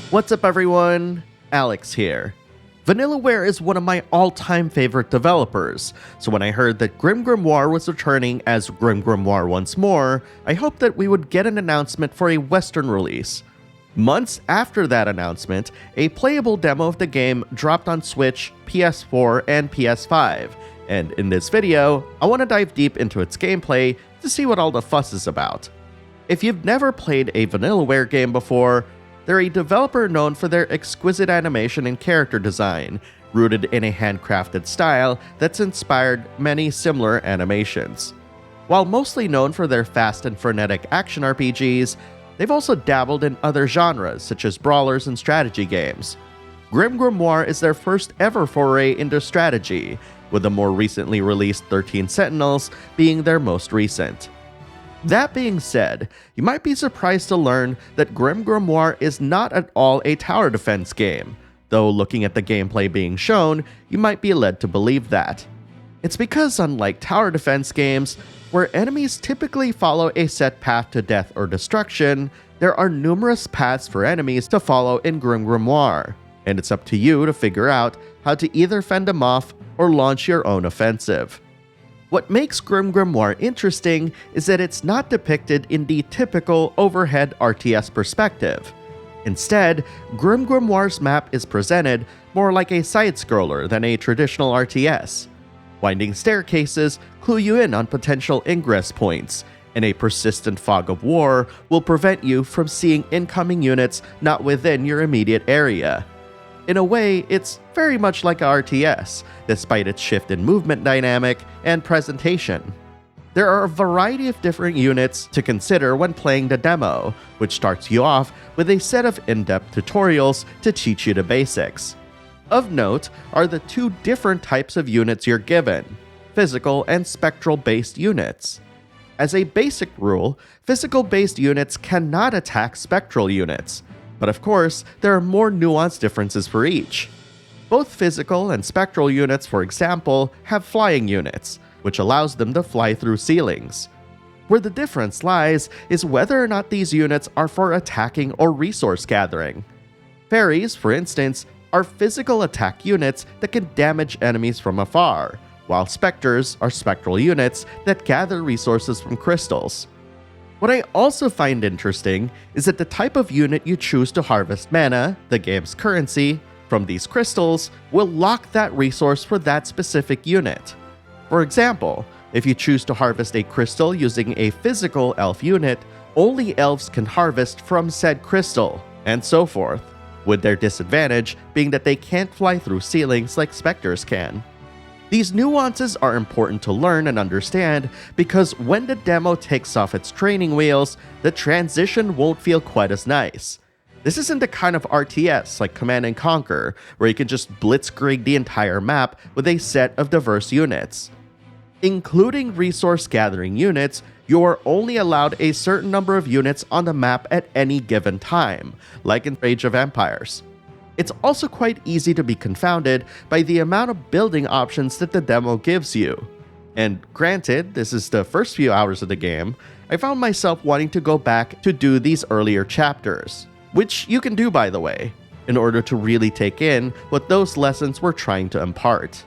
What's up everyone? Alex here. Vanillaware is one of my all-time favorite developers, so when I heard that GrimGrimoire was returning as GrimGrimoire OnceMore, I hoped that we would get an announcement for a Western release. Months after that announcement, a playable demo of the game dropped on Switch, PS4, and PS5, and in this video, I want to dive deep into its gameplay to see what all the fuss is about. If you've never played a Vanillaware game before, they're a developer known for their exquisite animation and character design, rooted in a handcrafted style that's inspired many similar animations. While mostly known for their fast and frenetic action RPGs, they've also dabbled in other genres such as brawlers and strategy games. GrimGrimoire is their first ever foray into strategy, with the more recently released 13 Sentinels being their most recent. That being said, you might be surprised to learn that GrimGrimoire is not at all a tower defense game, though looking at the gameplay being shown, you might be led to believe that. It's because unlike tower defense games, where enemies typically follow a set path to death or destruction, there are numerous paths for enemies to follow in GrimGrimoire, and it's up to you to figure out how to either fend them off or launch your own offensive. What makes GrimGrimoire interesting is that it's not depicted in the typical overhead RTS perspective. Instead, GrimGrimoire's map is presented more like a side-scroller than a traditional RTS. Winding staircases clue you in on potential ingress points, and a persistent fog of war will prevent you from seeing incoming units not within your immediate area. In a way, it's very much like a RTS, despite its shift in movement dynamic and presentation. There are a variety of different units to consider when playing the demo, which starts you off with a set of in-depth tutorials to teach you the basics. Of note are the two different types of units you're given: physical and spectral-based units. As a basic rule, physical-based units cannot attack spectral units, but of course, there are more nuanced differences for each. Both physical and spectral units, for example, have flying units, which allows them to fly through ceilings. Where the difference lies is whether or not these units are for attacking or resource gathering. Fairies, for instance, are physical attack units that can damage enemies from afar, while specters are spectral units that gather resources from crystals. What I also find interesting is that the type of unit you choose to harvest mana, the game's currency, from these crystals will lock that resource for that specific unit. For example, if you choose to harvest a crystal using a physical elf unit, only elves can harvest from said crystal, and so forth, with their disadvantage being that they can't fly through ceilings like specters can. These nuances are important to learn and understand because when the demo takes off its training wheels, the transition won't feel quite as nice. This isn't the kind of RTS like Command & Conquer, where you can just blitzkrieg the entire map with a set of diverse units. Including resource gathering units, you are only allowed a certain number of units on the map at any given time, like in Age of Empires. It's also quite easy to be confounded by the amount of building options that the demo gives you. And granted, this is the first few hours of the game, I found myself wanting to go back to do these earlier chapters, which you can do by the way, in order to really take in what those lessons were trying to impart.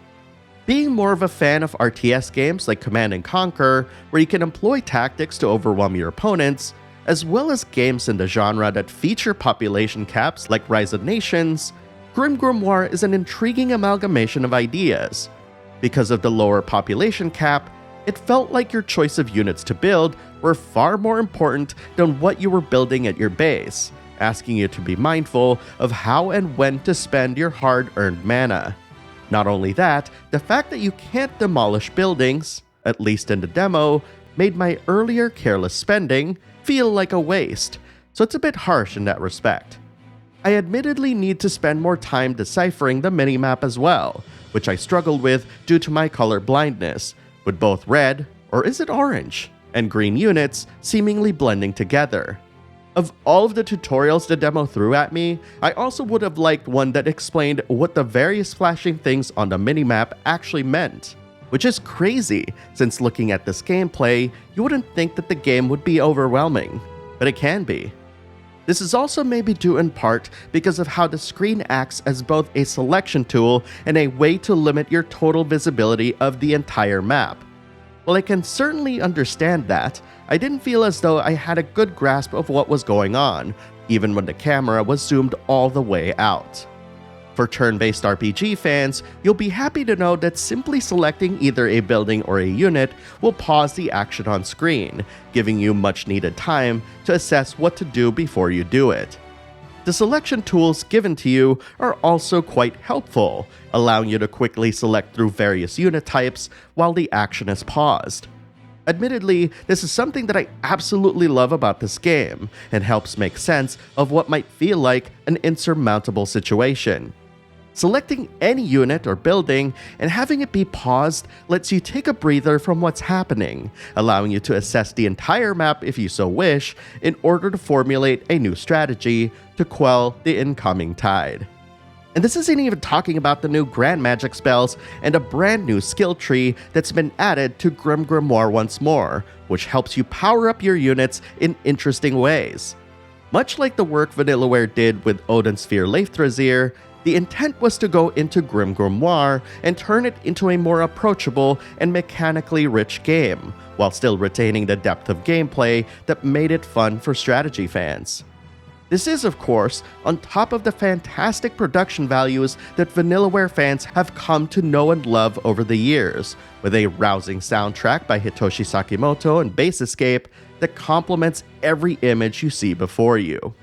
Being more of a fan of RTS games like Command & Conquer, where you can employ tactics to overwhelm your opponents, as well as games in the genre that feature population caps like Rise of Nations, GrimGrimoire is an intriguing amalgamation of ideas. Because of the lower population cap, it felt like your choice of units to build were far more important than what you were building at your base, asking you to be mindful of how and when to spend your hard-earned mana. Not only that, the fact that you can't demolish buildings, at least in the demo, made my earlier careless spending feel like a waste, so it's a bit harsh in that respect. I admittedly need to spend more time deciphering the minimap as well, which I struggled with due to my color blindness, with both red, or is it orange, and green units seemingly blending together. Of all of the tutorials the demo threw at me, I also would have liked one that explained what the various flashing things on the minimap actually meant. which is crazy since looking at this gameplay, you wouldn't think that the game would be overwhelming, but it can be. This is also maybe due in part because of how the screen acts as both a selection tool and a way to limit your total visibility of the entire map. While I can certainly understand that, I didn't feel as though I had a good grasp of what was going on, even when the camera was zoomed all the way out. For turn-based RPG fans, you'll be happy to know that simply selecting either a building or a unit will pause the action on screen, giving you much needed time to assess what to do before you do it. The selection tools given to you are also quite helpful, allowing you to quickly select through various unit types while the action is paused. Admittedly, this is something that I absolutely love about this game, and helps make sense of what might feel like an insurmountable situation. Selecting any unit or building and having it be paused lets you take a breather from what's happening, allowing you to assess the entire map if you so wish, in order to formulate a new strategy to quell the incoming tide. And this isn't even talking about the new Grand Magic spells and a brand new skill tree that's been added to GrimGrimoire OnceMore, which helps you power up your units in interesting ways. Much like the work Vanillaware did with Odin Sphere Leifthrazir, the intent was to go into GrimGrimoire and turn it into a more approachable and mechanically rich game, while still retaining the depth of gameplay that made it fun for strategy fans. This is, of course, on top of the fantastic production values that Vanillaware fans have come to know and love over the years, with a rousing soundtrack by Hitoshi Sakimoto and bass escape that complements every image you see before you.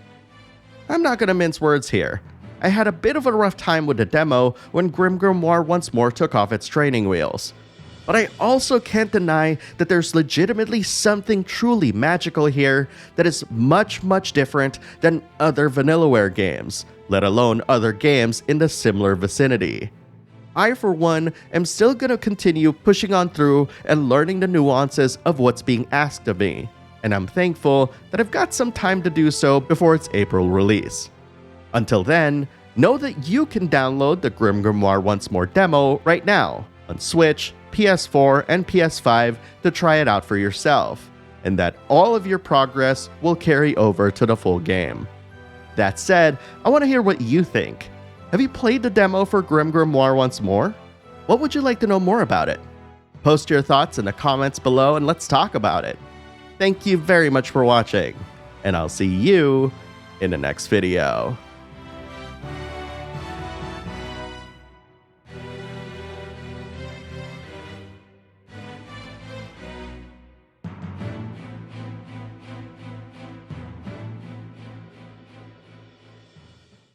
I'm not gonna mince words here. I had a bit of a rough time with the demo when GrimGrimoire OnceMore took off its training wheels. But I also can't deny that there's legitimately something truly magical here that is much different than other Vanillaware games, let alone other games in the similar vicinity. I, for one, am still gonna continue pushing on through and learning the nuances of what's being asked of me, and I'm thankful that I've got some time to do so before its April release. Until then, know that you can download the GrimGrimoire OnceMore demo right now on Switch, PS4, and PS5 to try it out for yourself, and that all of your progress will carry over to the full game. That said, I want to hear what you think. Have you played the demo for GrimGrimoire OnceMore? What would you like to know more about it? Post your thoughts in the comments below and let's talk about it. Thank you very much for watching, and I'll see you in the next video.